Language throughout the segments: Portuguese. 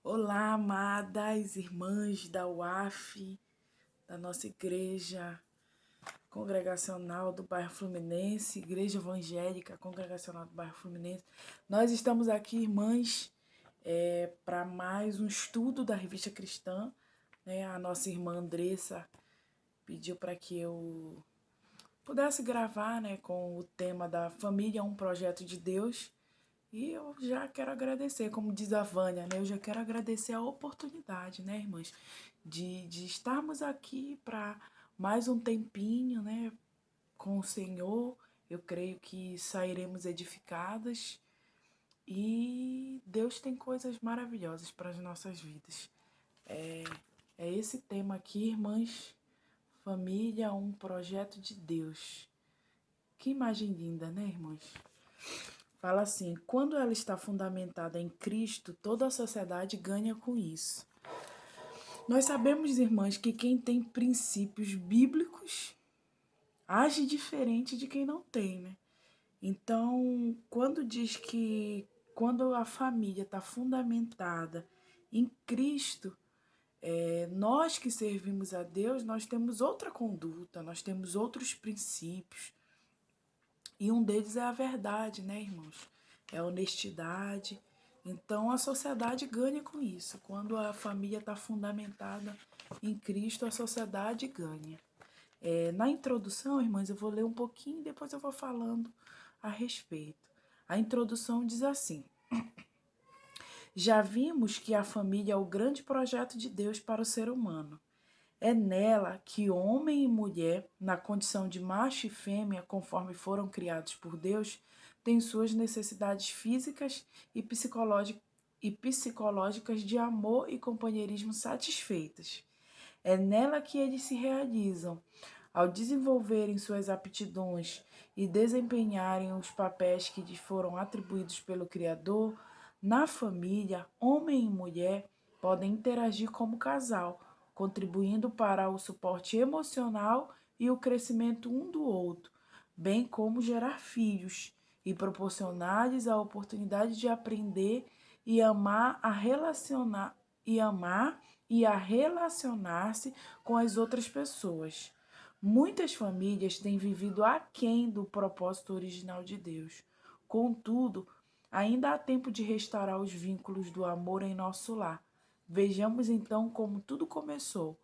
Olá, amadas irmãs da UAF, da nossa igreja congregacional do bairro Fluminense, Igreja Evangélica Congregacional do bairro Fluminense. Nós estamos aqui, irmãs, para mais um estudo da Revista Cristã. A nossa irmã Andressa pediu para que eu pudesse gravar, com o tema da família, um projeto de Deus. E eu já quero agradecer, como diz a Vânia, né? Eu já quero agradecer a oportunidade, né, irmãs, de estarmos aqui para mais um tempinho, né, com o Senhor. Eu creio que sairemos edificadas e Deus tem coisas maravilhosas para as nossas vidas. É esse tema aqui, irmãs, família, um projeto de Deus. Que imagem linda, né, irmãs? Fala assim: quando ela está fundamentada em Cristo, toda a sociedade ganha com isso. Nós sabemos, irmãs, que quem tem princípios bíblicos age diferente de quem não tem, né? Então, quando diz que quando a família está fundamentada em Cristo, nós que servimos a Deus, nós temos outra conduta, nós temos outros princípios. E um deles é a verdade, né, irmãos? É a honestidade. Então a sociedade ganha com isso. Quando a família está fundamentada em Cristo, a sociedade ganha. Na introdução, irmãs, eu vou ler um pouquinho e depois eu vou falando a respeito. A introdução diz assim: já vimos que a família é o grande projeto de Deus para o ser humano. É nela que homem e mulher, na condição de macho e fêmea, conforme foram criados por Deus, têm suas necessidades físicas e psicológicas de amor e companheirismo satisfeitas. É nela que eles se realizam. Ao desenvolverem suas aptidões e desempenharem os papéis que lhes foram atribuídos pelo Criador, na família, homem e mulher podem interagir como casal, contribuindo para o suporte emocional e o crescimento um do outro, bem como gerar filhos e proporcionar-lhes a oportunidade de aprender e amar e a relacionar-se com as outras pessoas. Muitas famílias têm vivido aquém do propósito original de Deus. Contudo, ainda há tempo de restaurar os vínculos do amor em nosso lar. Vejamos então como tudo começou.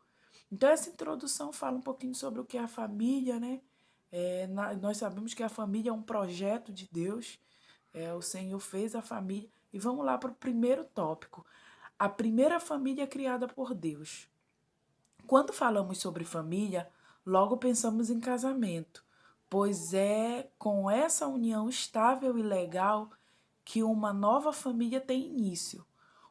Então, essa introdução fala um pouquinho sobre o que é a família, né? Nós sabemos que a família é um projeto de Deus. O Senhor fez a família. E vamos lá para o primeiro tópico. A primeira família criada por Deus. Quando falamos sobre família, logo pensamos em casamento, pois é com essa união estável e legal que uma nova família tem início.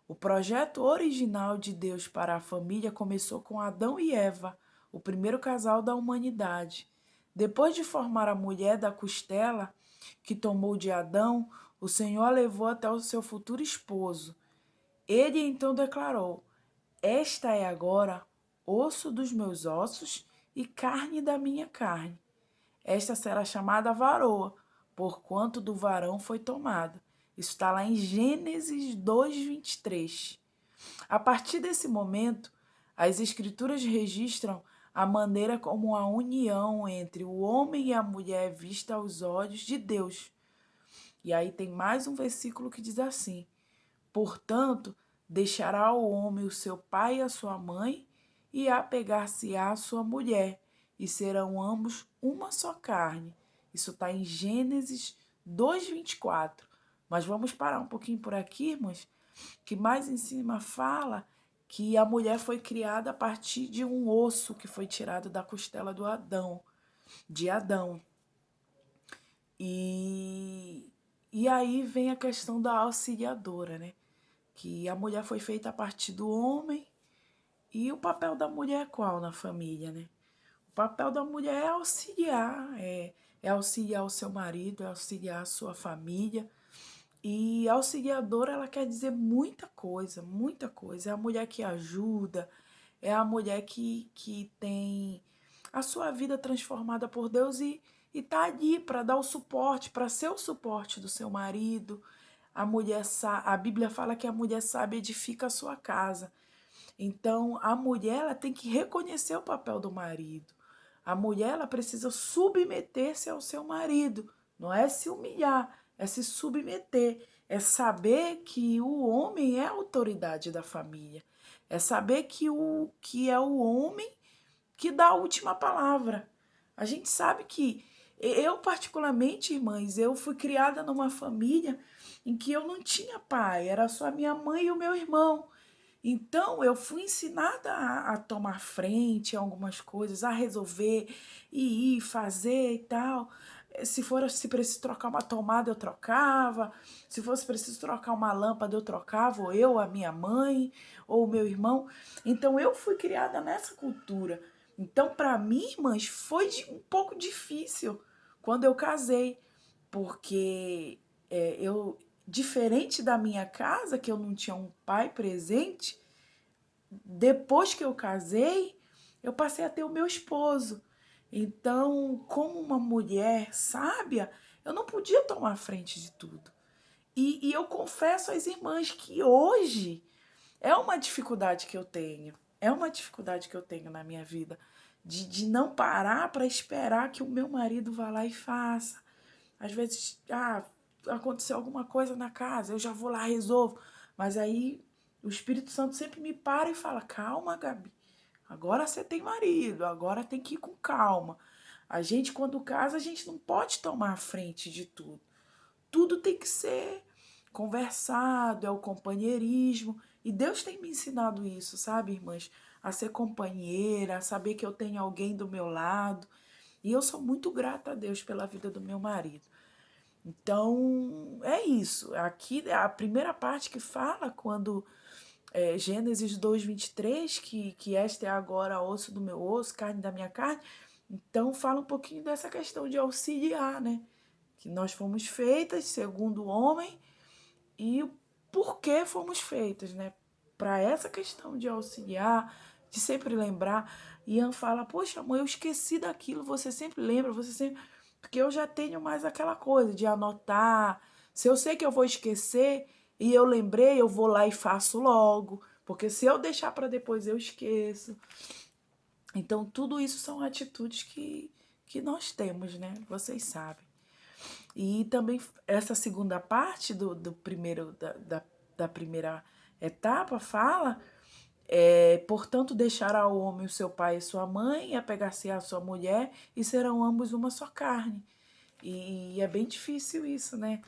O projeto original de Deus para a família começou com Adão e Eva, o primeiro casal da humanidade. Depois de formar a mulher da costela que tomou de Adão, o Senhor a levou até o seu futuro esposo. Ele então declarou: esta é agora osso dos meus ossos e carne da minha carne. Esta será chamada varoa, porquanto do varão foi tomada. Isso está lá em Gênesis 2:23. A partir desse momento, as escrituras registram a maneira como a união entre o homem e a mulher é vista aos olhos de Deus. E aí tem mais um versículo que diz assim: portanto, deixará o homem o seu pai e a sua mãe, e apegar-se-á à sua mulher, e serão ambos uma só carne. Isso está em Gênesis 2:24. Mas vamos parar um pouquinho por aqui, irmãos, que mais em cima fala que a mulher foi criada a partir de um osso que foi tirado da costela de Adão. E, e aí vem a questão da auxiliadora, né? Que a mulher foi feita a partir do homem. E o papel da mulher é qual na família, né? O papel da mulher é auxiliar, é auxiliar o seu marido, é auxiliar a sua família. E auxiliadora, ela quer dizer muita coisa, muita coisa. É a mulher que ajuda, é a mulher que tem a sua vida transformada por Deus e está ali para dar o suporte, para ser o suporte do seu marido, a Bíblia fala que a mulher sábia edifica a sua casa. Então, a mulher ela tem que reconhecer o papel do marido. A mulher ela precisa submeter-se ao seu marido. Não é se humilhar, é se submeter. É saber que o homem é a autoridade da família. É saber que é o homem que dá a última palavra. A gente sabe que eu, particularmente, irmãs, eu fui criada numa família em que eu não tinha pai, era só a minha mãe e o meu irmão. Então, eu fui ensinada a tomar frente a algumas coisas, a resolver e ir fazer e tal. Se preciso trocar uma tomada, eu trocava. Se fosse preciso trocar uma lâmpada, eu trocava, ou eu, a minha mãe, ou o meu irmão. Então, eu fui criada nessa cultura. Então, para mim, irmãs, foi um pouco difícil quando eu casei, porque diferente da minha casa, que eu não tinha um pai presente, depois que eu casei, eu passei a ter o meu esposo. Então, como uma mulher sábia, eu não podia tomar frente de tudo. E eu confesso às irmãs que hoje é uma dificuldade que eu tenho. É uma dificuldade que eu tenho na minha vida. De não parar para esperar que o meu marido vá lá e faça. Às vezes, aconteceu alguma coisa na casa, eu já vou lá, resolvo. Mas aí o Espírito Santo sempre me para e fala: calma, Gabi, agora você tem marido, agora tem que ir com calma. A gente, quando casa, a gente não pode tomar a frente de tudo. Tudo tem que ser conversado, é o companheirismo. E Deus tem me ensinado isso, sabe, irmãs? A ser companheira, a saber que eu tenho alguém do meu lado. E eu sou muito grata a Deus pela vida do meu marido. Então, é isso. Aqui é a primeira parte que fala quando Gênesis 2:23, que esta é agora osso do meu osso, carne da minha carne. Então, fala um pouquinho dessa questão de auxiliar, né? Que nós fomos feitas segundo o homem e o porquê fomos feitas, né? Para essa questão de auxiliar, de sempre lembrar. Ian fala: poxa, mãe, eu esqueci daquilo, você sempre lembra, você sempre. Porque eu já tenho mais aquela coisa de anotar. Se eu sei que eu vou esquecer e eu lembrei, eu vou lá e faço logo. Porque se eu deixar para depois, eu esqueço. Então, tudo isso são atitudes que nós temos, né? Vocês sabem. E também essa segunda parte do primeiro, da primeira etapa fala, portanto, deixará o homem o seu pai e sua mãe, e apegar-se à sua mulher, e serão ambos uma só carne. E é bem difícil isso, né?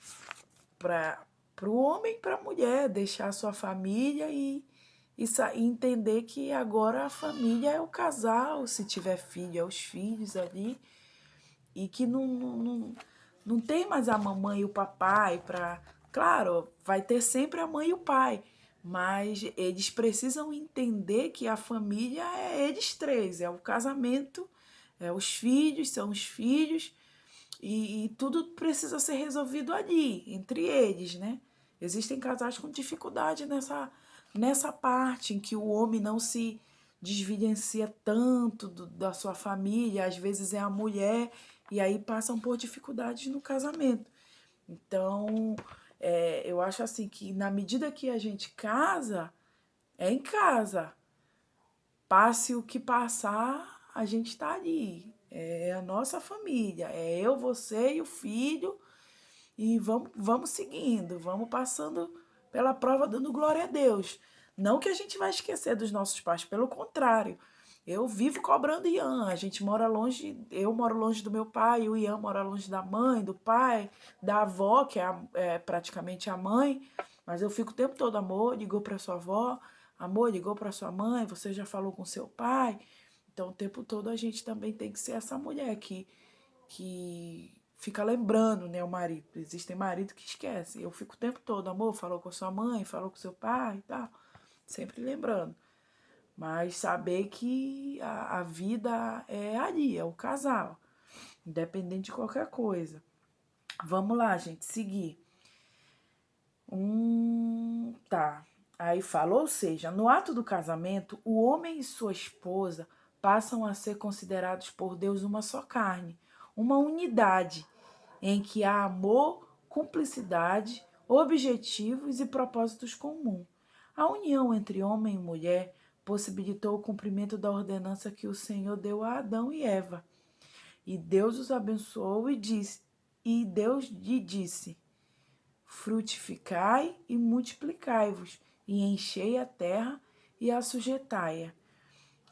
Para o homem e para a mulher, deixar a sua família e entender que agora a família é o casal, se tiver filho, é os filhos ali, e que não tem mais a mamãe e o papai para. Claro, vai ter sempre a mãe e o pai, mas eles precisam entender que a família é eles três, é o casamento, é os filhos, são os filhos, e tudo precisa ser resolvido ali, entre eles, né? Existem casais com dificuldade nessa parte em que o homem não se desvivencia tanto da sua família, às vezes é a mulher, e aí passam por dificuldades no casamento. Então, eu acho assim que na medida que a gente casa, é em casa. Passe o que passar, a gente está ali. É a nossa família. É eu, você e o filho. E vamos seguindo, vamos passando pela prova dando glória a Deus. Não que a gente vai esquecer dos nossos pais, pelo contrário. Eu vivo cobrando Ian. A gente mora longe, eu moro longe do meu pai, o Ian mora longe da mãe, do pai, da avó, que é praticamente a mãe. Mas eu fico o tempo todo: amor, ligou para sua avó, amor, ligou para sua mãe, você já falou com seu pai. Então, o tempo todo a gente também tem que ser essa mulher que fica lembrando, né, o marido. Existem maridos que esquecem. Eu fico o tempo todo: amor, falou com a sua mãe, falou com seu pai e tal. Sempre lembrando. Mas saber que a vida é ali, é o casal. Independente de qualquer coisa. Vamos lá, gente, seguir. Tá. Aí fala, ou seja, no ato do casamento, o homem e sua esposa passam a ser considerados por Deus uma só carne, uma unidade em que há amor, cumplicidade, objetivos e propósitos comuns. A união entre homem e mulher possibilitou o cumprimento da ordenança que o Senhor deu a Adão e Eva. E Deus os abençoou e Deus lhe disse: frutificai e multiplicai-vos, e enchei a terra e a sujeitai-a.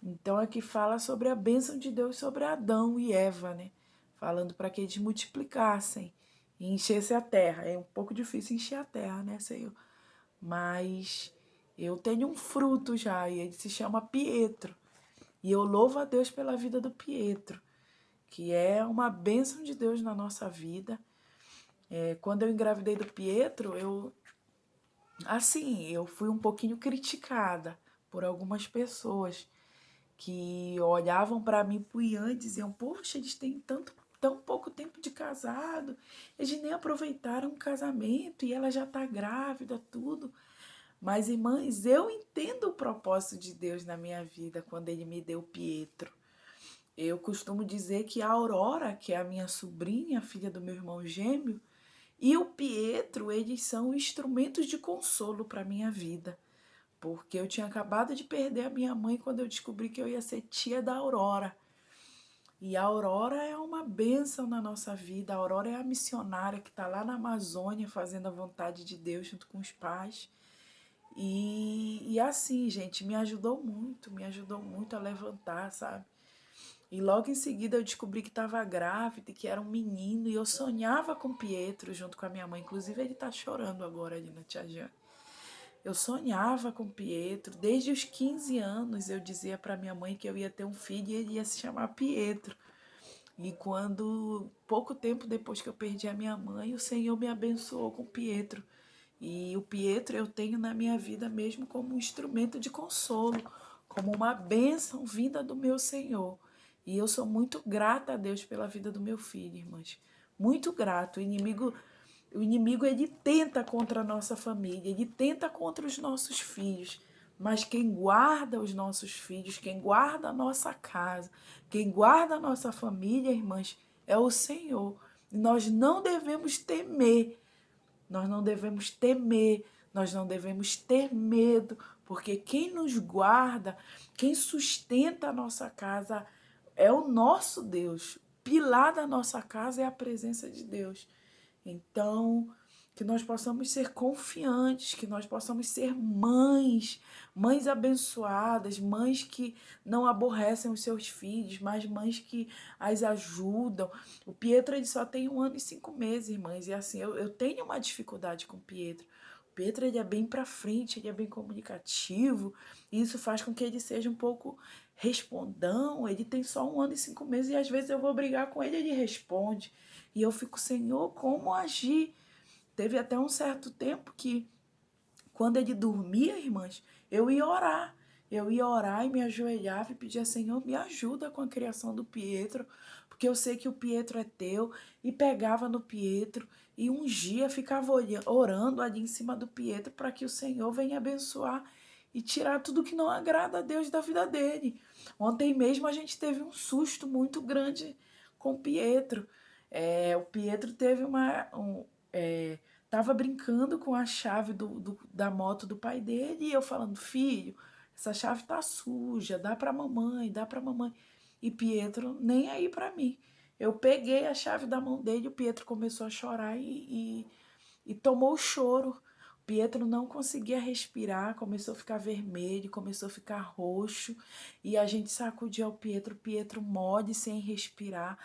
Então aqui fala sobre a bênção de Deus sobre Adão e Eva, né? Falando para que eles multiplicassem e enchessem a terra. É um pouco difícil encher a terra, né, Senhor? Mas eu tenho um fruto já, e ele se chama Pietro. E eu louvo a Deus pela vida do Pietro, que é uma bênção de Deus na nossa vida. Quando eu engravidei do Pietro, eu fui um pouquinho criticada por algumas pessoas que olhavam para mim pro Ian e diziam: poxa, eles têm tão pouco tempo de casado, eles nem aproveitaram o casamento e ela já está grávida, tudo. Mas, irmãs, eu entendo o propósito de Deus na minha vida quando ele me deu Pietro. Eu costumo dizer que a Aurora, que é a minha sobrinha, filha do meu irmão gêmeo, e o Pietro, eles são instrumentos de consolo para a minha vida. Porque eu tinha acabado de perder a minha mãe quando eu descobri que eu ia ser tia da Aurora. E a Aurora é uma bênção na nossa vida. A Aurora é a missionária que está lá na Amazônia fazendo a vontade de Deus junto com os pais. E assim, gente, me ajudou muito a levantar, sabe? E logo em seguida eu descobri que estava grávida, que era um menino, e eu sonhava com o Pietro junto com a minha mãe. Inclusive ele está chorando agora ali na Tia Jane. Eu sonhava com o Pietro, desde os 15 anos eu dizia para minha mãe que eu ia ter um filho e ele ia se chamar Pietro. E pouco tempo depois que eu perdi a minha mãe, o Senhor me abençoou com o Pietro. E o Pietro eu tenho na minha vida mesmo como um instrumento de consolo, como uma bênção vinda do meu Senhor. E eu sou muito grata a Deus pela vida do meu filho, irmãs. Muito grato. O inimigo ele tenta contra a nossa família, ele tenta contra os nossos filhos. Mas quem guarda os nossos filhos, quem guarda a nossa casa, quem guarda a nossa família, irmãs, é o Senhor. E nós não devemos temer. Nós não devemos temer, nós não devemos ter medo, porque quem nos guarda, quem sustenta a nossa casa é o nosso Deus. O pilar da nossa casa é a presença de Deus. Então, que nós possamos ser confiantes, que nós possamos ser mães, mães abençoadas, mães que não aborrecem os seus filhos, mas mães que as ajudam. O Pietro ele só tem 1 ano e 5 meses, irmãs, e assim, eu tenho uma dificuldade com o Pietro. O Pietro ele é bem para frente, ele é bem comunicativo, e isso faz com que ele seja um pouco respondão. Ele tem só 1 ano e 5 meses e às vezes eu vou brigar com ele, ele responde. E eu fico: Senhor, como agir? Teve até um certo tempo que, quando ele dormia, irmãs, eu ia orar. Eu ia orar e me ajoelhava e pedia: Senhor, me ajuda com a criação do Pietro, porque eu sei que o Pietro é teu. E pegava no Pietro e ungia, ficava orando ali em cima do Pietro para que o Senhor venha abençoar e tirar tudo que não agrada a Deus da vida dele. Ontem mesmo a gente teve um susto muito grande com o Pietro. O Pietro teve tava brincando com a chave da moto do pai dele, e eu falando: filho, essa chave tá suja, dá pra mamãe, dá pra mamãe. E Pietro nem aí pra mim. Eu peguei a chave da mão dele, o Pietro começou a chorar e tomou o choro. O Pietro não conseguia respirar, começou a ficar vermelho, começou a ficar roxo, e a gente sacudia o Pietro mole, sem respirar.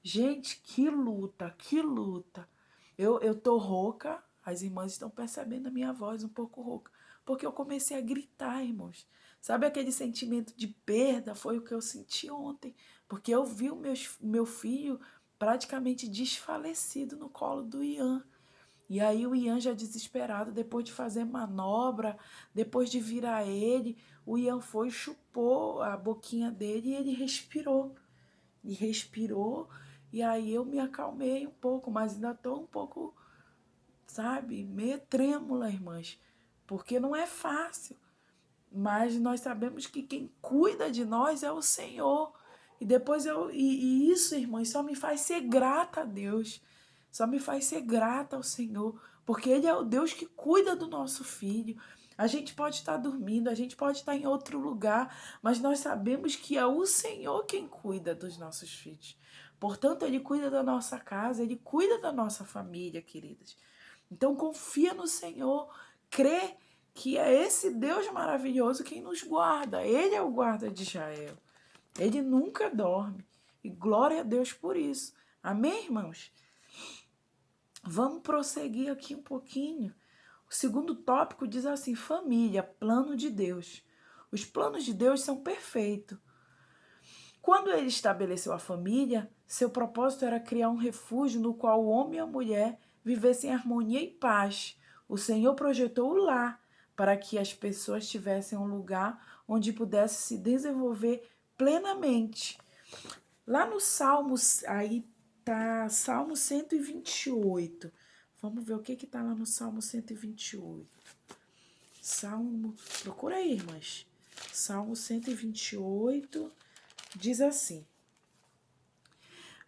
Gente, que luta, que luta. Eu tô rouca, as irmãs estão percebendo a minha voz um pouco rouca, porque eu comecei a gritar, irmãos. Sabe aquele sentimento de perda? Foi o que eu senti ontem, porque eu vi o meu filho praticamente desfalecido no colo do Ian. E aí o Ian já desesperado, depois de fazer manobra, depois de virar ele, o Ian foi e chupou a boquinha dele e ele respirou. E respirou, e aí eu me acalmei um pouco, mas ainda estou um pouco, sabe, meio trêmula, irmãs, porque não é fácil. Mas nós sabemos que quem cuida de nós é o Senhor. E depois isso, irmãs, só me faz ser grata a Deus. Só me faz ser grata ao Senhor, porque Ele é o Deus que cuida do nosso filho. A gente pode estar dormindo, a gente pode estar em outro lugar, mas nós sabemos que é o Senhor quem cuida dos nossos filhos. Portanto, Ele cuida da nossa casa, Ele cuida da nossa família, queridas. Então, confia no Senhor, crê que é esse Deus maravilhoso quem nos guarda. Ele é o guarda de Israel. Ele nunca dorme. E glória a Deus por isso. Amém, irmãos? Vamos prosseguir aqui um pouquinho. O segundo tópico diz assim: família, plano de Deus. Os planos de Deus são perfeitos. Quando ele estabeleceu a família, seu propósito era criar um refúgio no qual o homem e a mulher vivessem em harmonia e paz. O Senhor projetou o lar para que as pessoas tivessem um lugar onde pudessem se desenvolver plenamente. Lá no Salmos, aí tá Salmo 128. Vamos ver o que tá lá no Salmo 128. Procura aí, irmãs. Salmo 128 diz assim: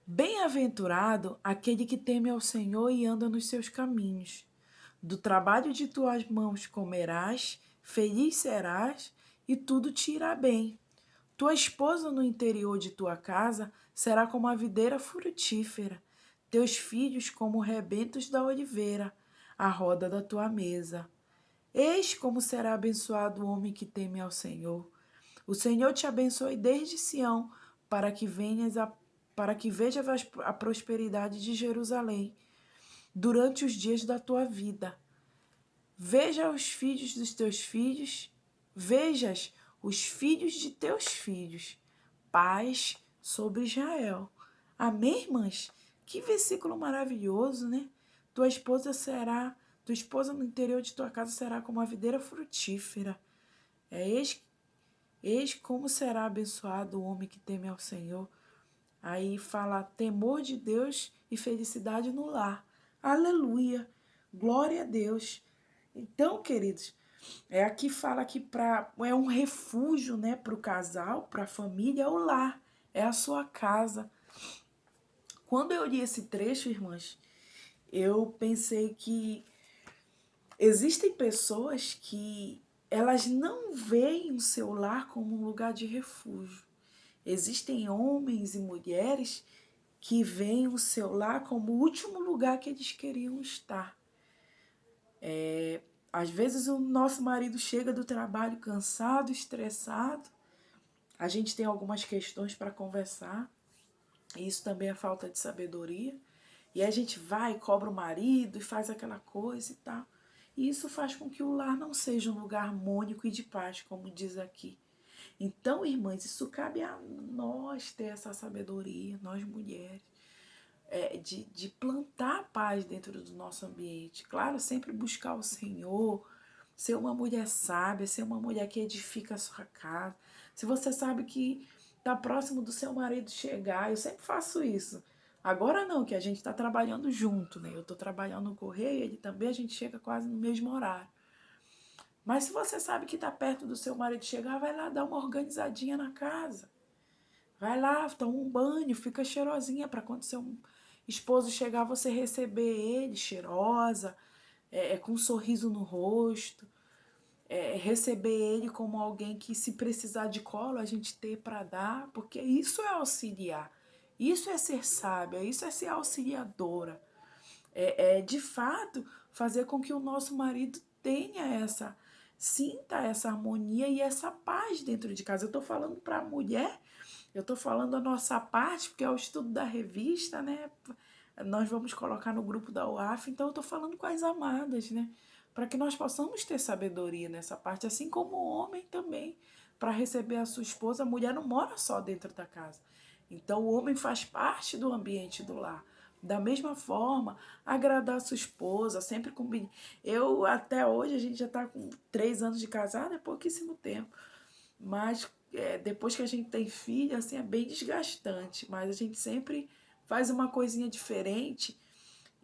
bem-aventurado aquele que teme ao Senhor e anda nos seus caminhos. Do trabalho de tuas mãos comerás, feliz serás e tudo te irá bem. Tua esposa no interior de tua casa será como a videira frutífera, teus filhos como rebentos da oliveira, à roda da tua mesa. Eis como será abençoado o homem que teme ao Senhor. O Senhor te abençoe desde Sião, para que vejas a prosperidade de Jerusalém durante os dias da tua vida. Veja os filhos dos teus filhos, vejas os filhos de teus filhos. Paz sobre Israel. Amém, irmãs? Que versículo maravilhoso, né? Tua esposa no interior de tua casa será como a videira frutífera. Eis como será abençoado o homem que teme ao Senhor. Aí fala temor de Deus e felicidade no lar. Aleluia! Glória a Deus! Então, queridos, aqui fala que é um refúgio, né, para o casal, para a família, é o lar, é a sua casa. Quando eu li esse trecho, irmãs, eu pensei que existem pessoas que elas não veem o seu lar como um lugar de refúgio. Existem homens e mulheres que veem o seu lar como o último lugar que eles queriam estar. Às vezes o nosso marido chega do trabalho cansado, estressado, a gente tem algumas questões para conversar, e isso também é falta de sabedoria, e a gente vai, cobra o marido e faz aquela coisa e tal. E isso faz com que o lar não seja um lugar harmônico e de paz, como diz aqui. Então, irmãs, isso cabe a nós ter essa sabedoria, nós mulheres, de plantar a paz dentro do nosso ambiente. Claro, sempre buscar o Senhor, ser uma mulher sábia, ser uma mulher que edifica a sua casa. Se você sabe que está próximo do seu marido chegar, eu sempre faço isso. Agora não, que a gente está trabalhando junto, né? Eu estou trabalhando no correio, ele também, a gente chega quase no mesmo horário. Mas se você sabe que está perto do seu marido chegar, vai lá dar uma organizadinha na casa. Vai lá, toma um banho, fica cheirosinha para quando seu esposo chegar, você receber ele cheirosa, com um sorriso no rosto, receber ele como alguém que, se precisar de colo, a gente ter para dar, porque isso é auxiliar, isso é ser sábia, isso é ser auxiliadora. De fato, fazer com que o nosso marido sinta essa harmonia e essa paz dentro de casa. Eu estou falando para a mulher, eu estou falando a nossa parte, porque é o estudo da revista, né? Nós vamos colocar no grupo da UAF, então eu estou falando com as amadas, né? Para que nós possamos ter sabedoria nessa parte, assim como o homem também, para receber a sua esposa. A mulher não mora só dentro da casa. Então o homem faz parte do ambiente do lar. Da mesma forma, agradar a sua esposa, sempre com... Eu, até hoje, a gente já está com 3 anos de casado, é pouquíssimo tempo. Mas depois que a gente tem filho, assim, é bem desgastante. Mas a gente sempre faz uma coisinha diferente.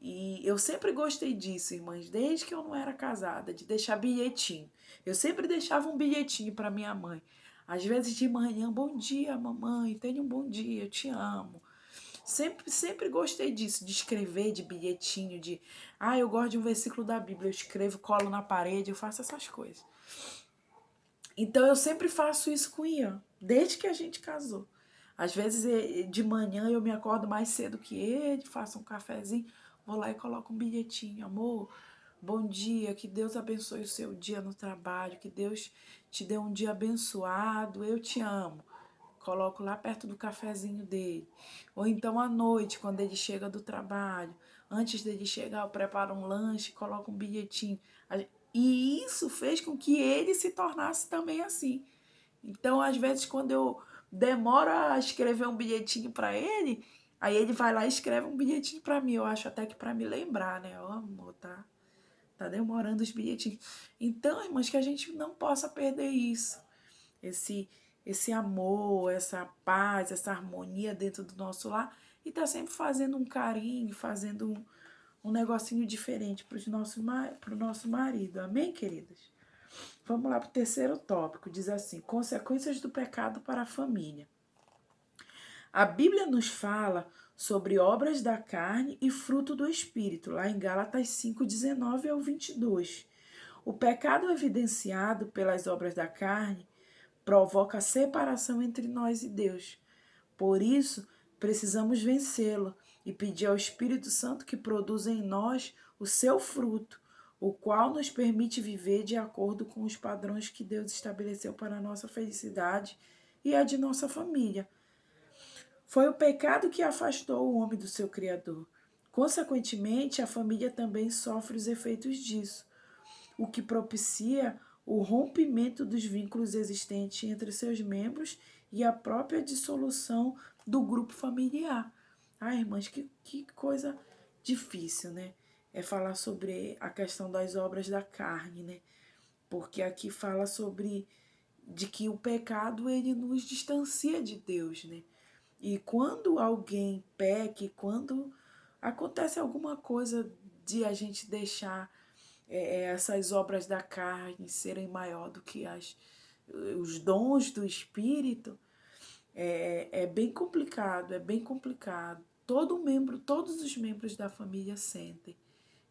E eu sempre gostei disso, irmãs, desde que eu não era casada, de deixar bilhetinho. Eu sempre deixava um bilhetinho para minha mãe. Às vezes de manhã: bom dia, mamãe, tenha um bom dia, eu te amo. Sempre gostei disso, de escrever, de bilhetinho, eu gosto de um versículo da Bíblia, eu escrevo, colo na parede, eu faço essas coisas. Então eu sempre faço isso com o Ian, desde que a gente casou. Às vezes de manhã eu me acordo mais cedo que ele, faço um cafezinho, vou lá e coloco um bilhetinho. Amor, bom dia, que Deus abençoe o seu dia no trabalho, que Deus te dê um dia abençoado, eu te amo. Coloco lá perto do cafezinho dele. Ou então à noite, quando ele chega do trabalho, antes dele chegar, eu preparo um lanche, coloco um bilhetinho. E isso fez com que ele se tornasse também assim. Então, às vezes, quando eu demoro a escrever um bilhetinho para ele, aí ele vai lá e escreve um bilhetinho para mim. Eu acho até que para me lembrar, né? Ó, amor, tá demorando os bilhetinhos. Então, irmãos, que a gente não possa perder isso. Esse amor, essa paz, essa harmonia dentro do nosso lar. E tá sempre fazendo um carinho, fazendo um negocinho diferente pro nosso marido. Amém, queridas? Vamos lá para o terceiro tópico. Diz assim: consequências do pecado para a família. A Bíblia nos fala sobre obras da carne e fruto do Espírito, lá em Gálatas 5:19 ao 22. O pecado evidenciado pelas obras da carne provoca separação entre nós e Deus. Por isso, precisamos vencê-lo e pedir ao Espírito Santo que produza em nós o seu fruto, o qual nos permite viver de acordo com os padrões que Deus estabeleceu para a nossa felicidade e a de nossa família. Foi o pecado que afastou o homem do seu Criador. Consequentemente, a família também sofre os efeitos disso, o que propicia o rompimento dos vínculos existentes entre seus membros e a própria dissolução do grupo familiar. Ai, irmãs, que coisa difícil, né? É falar sobre a questão das obras da carne, né? Porque aqui fala sobre de que o pecado ele nos distancia de Deus, né? E quando alguém peca, quando acontece alguma coisa de a gente deixar essas obras da carne serem maior do que os dons do Espírito, é bem complicado, é bem complicado. Todos os membros da família sentem.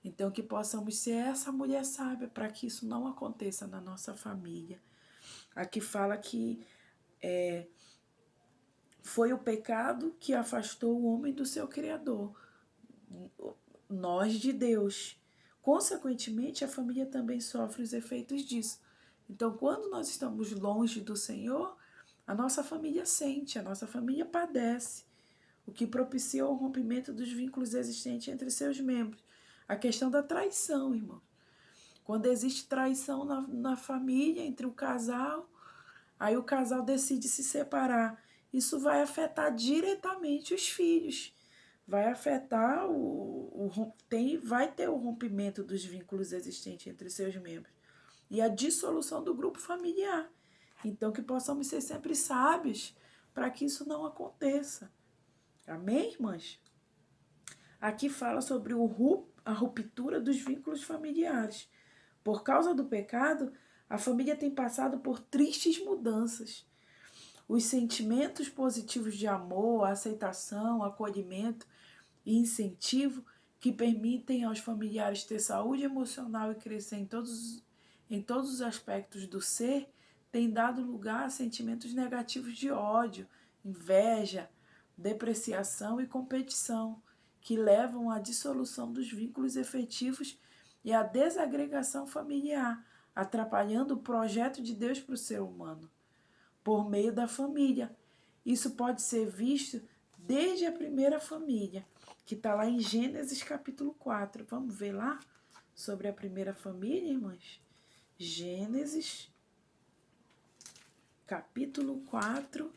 Então, que possamos ser essa mulher sábia para que isso não aconteça na nossa família. Aqui fala que foi o pecado que afastou o homem do seu Criador, nós de Deus. Consequentemente, a família também sofre os efeitos disso. Então, quando nós estamos longe do Senhor, a nossa família sente, a nossa família padece, o que propicia o rompimento dos vínculos existentes entre seus membros. A questão da traição, irmão. Quando existe traição na família, entre o casal, aí o casal decide se separar. Isso vai afetar diretamente os filhos. Vai afetar vai ter o rompimento dos vínculos existentes entre seus membros e a dissolução do grupo familiar. Então, que possamos ser sempre sábios para que isso não aconteça. Amém, irmãs? Aqui fala sobre a ruptura dos vínculos familiares. Por causa do pecado, a família tem passado por tristes mudanças. Os sentimentos positivos de amor, aceitação, acolhimento e incentivo que permitem aos familiares ter saúde emocional e crescer em todos os aspectos do ser, têm dado lugar a sentimentos negativos de ódio, inveja, depreciação e competição, que levam à dissolução dos vínculos efetivos e à desagregação familiar, atrapalhando o projeto de Deus para o ser humano, por meio da família. Isso pode ser visto desde a primeira família, que está lá em Gênesis capítulo 4. Vamos ver lá sobre a primeira família, irmãs? Gênesis capítulo 4,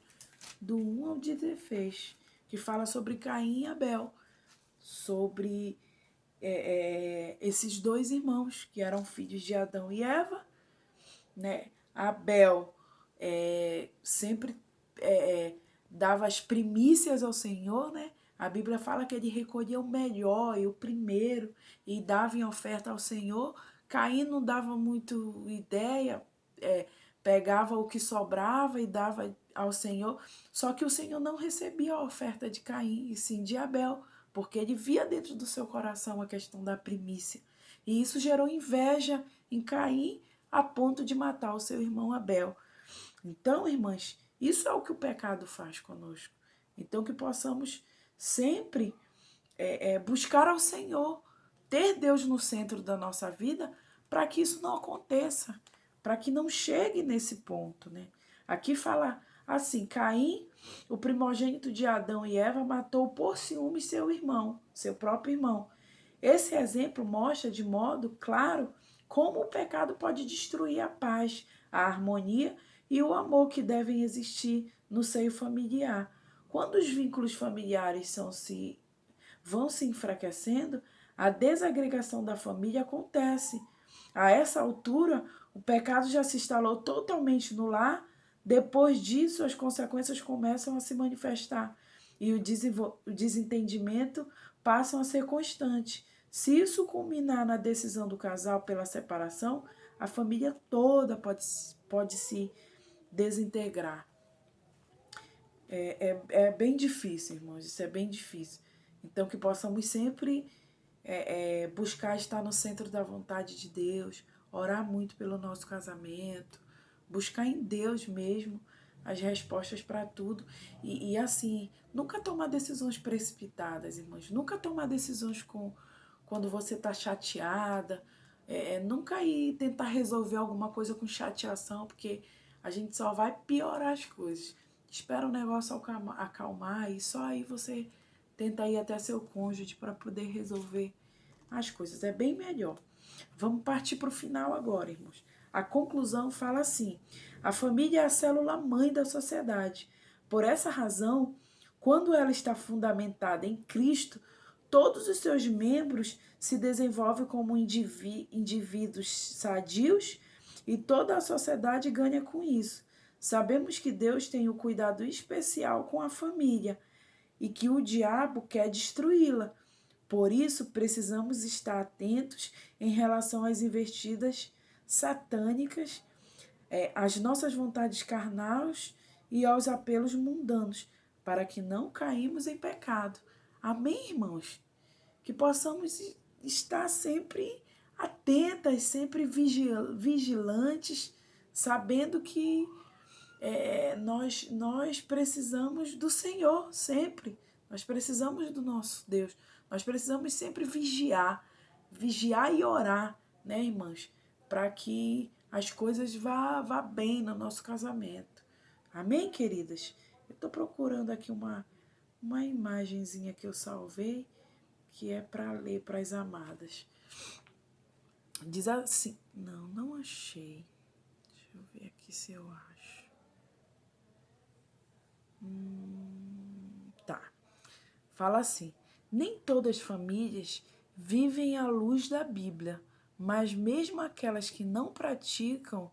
do 1 ao 16, que fala sobre Caim e Abel, sobre esses dois irmãos que eram filhos de Adão e Eva, né? Abel sempre dava as primícias ao Senhor, né? A Bíblia fala que ele recolhia o melhor e o primeiro e dava em oferta ao Senhor. Caim não dava muito ideia, pegava o que sobrava e dava ao Senhor, só que o Senhor não recebia a oferta de Caim, e sim de Abel, porque ele via dentro do seu coração a questão da primícia. E isso gerou inveja em Caim, a ponto de matar o seu irmão Abel. Então, irmãs, isso é o que o pecado faz conosco. Então, que possamos sempre buscar ao Senhor, ter Deus no centro da nossa vida, para que isso não aconteça, para que não chegue nesse ponto, né? Aqui fala assim: Caim, o primogênito de Adão e Eva, matou por ciúme seu irmão, seu próprio irmão. Esse exemplo mostra de modo claro como o pecado pode destruir a paz, a harmonia e o amor que devem existir no seio familiar. Quando os vínculos familiares vão se enfraquecendo, a desagregação da família acontece. A essa altura, o pecado já se instalou totalmente no lar. Depois disso, as consequências começam a se manifestar e o desentendimento passam a ser constante. Se isso culminar na decisão do casal pela separação, a família toda pode se desintegrar. É bem difícil, irmãos, isso é bem difícil. Então, que possamos sempre buscar estar no centro da vontade de Deus, orar muito pelo nosso casamento, buscar em Deus mesmo as respostas para tudo. E assim, nunca tomar decisões precipitadas, irmãos. Nunca tomar decisões quando você está chateada. Nunca ir tentar resolver alguma coisa com chateação, porque a gente só vai piorar as coisas. Espera o negócio acalmar e só aí você tenta ir até seu cônjuge para poder resolver as coisas. É bem melhor. Vamos partir para o final agora, irmãos. A conclusão fala assim: a família é a célula mãe da sociedade. Por essa razão, quando ela está fundamentada em Cristo, todos os seus membros se desenvolvem como indivíduos sadios e toda a sociedade ganha com isso. Sabemos que Deus tem o cuidado especial com a família e que o diabo quer destruí-la. Por isso, precisamos estar atentos em relação às investidas satânicas, às nossas vontades carnais e aos apelos mundanos, para que não caímos em pecado. Amém, irmãos? Que possamos estar sempre atentas, sempre vigilantes, sabendo que nós precisamos do Senhor sempre. Nós precisamos do nosso Deus. Nós precisamos sempre vigiar e orar, né, irmãs? Para que as coisas vá bem no nosso casamento. Amém, queridas? Eu estou procurando aqui uma imagenzinha que eu salvei, que é para ler para as amadas. Diz assim, não achei. Deixa eu ver aqui se eu acho. Tá. Fala assim: nem todas as famílias vivem à luz da Bíblia, mas mesmo aquelas que não praticam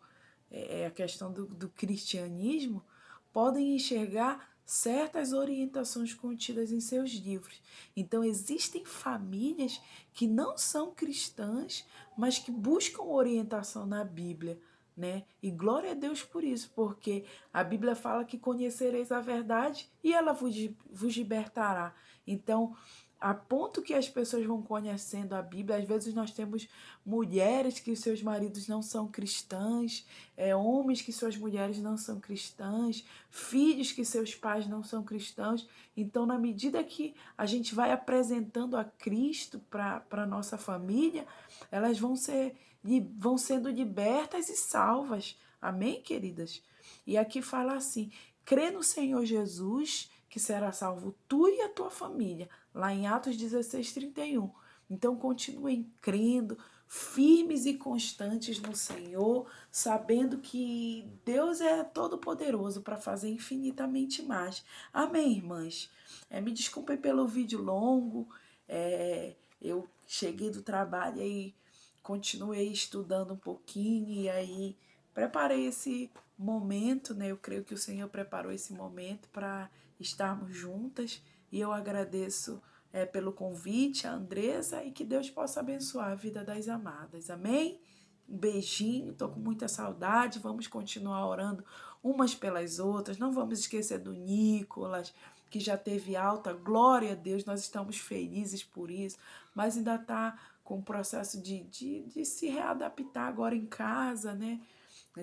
a questão do cristianismo podem enxergar certas orientações contidas em seus livros. Então, existem famílias que não são cristãs, mas que buscam orientação na Bíblia, né? E glória a Deus por isso, porque a Bíblia fala que conhecereis a verdade e ela vos libertará. Então, a ponto que as pessoas vão conhecendo a Bíblia, às vezes nós temos mulheres que seus maridos não são cristãs, homens que suas mulheres não são cristãs, filhos que seus pais não são cristãos. Então, na medida que a gente vai apresentando a Cristo para a nossa família, elas vão sendo libertas e salvas. Amém, queridas? E aqui fala assim: crê no Senhor Jesus, que será salvo tu e a tua família. Lá em Atos 16:31. Então, continuem crendo, firmes e constantes no Senhor, sabendo que Deus é todo-poderoso para fazer infinitamente mais. Amém, irmãs? Me desculpem pelo vídeo longo. Eu cheguei do trabalho e continuei estudando um pouquinho e aí preparei esse momento, né? Eu creio que o Senhor preparou esse momento para estarmos juntas e eu agradeço pelo convite, a Andressa, e que Deus possa abençoar a vida das amadas. Amém? Um beijinho, tô com muita saudade. Vamos continuar orando umas pelas outras. Não vamos esquecer do Nicolas, que já teve alta. Glória a Deus, nós estamos felizes por isso. Mas ainda está com o processo de se readaptar agora em casa, né?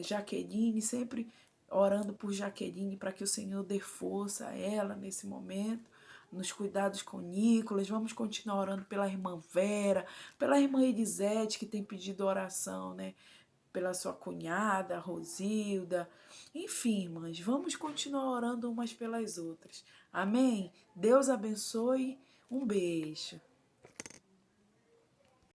Jaqueline, sempre orando por Jaqueline para que o Senhor dê força a ela nesse momento, nos cuidados com Nicolas. Vamos continuar orando pela irmã Vera, pela irmã Elisete, que tem pedido oração, né? Pela sua cunhada, Rosilda. Enfim, irmãs, vamos continuar orando umas pelas outras. Amém? Deus abençoe. Um beijo.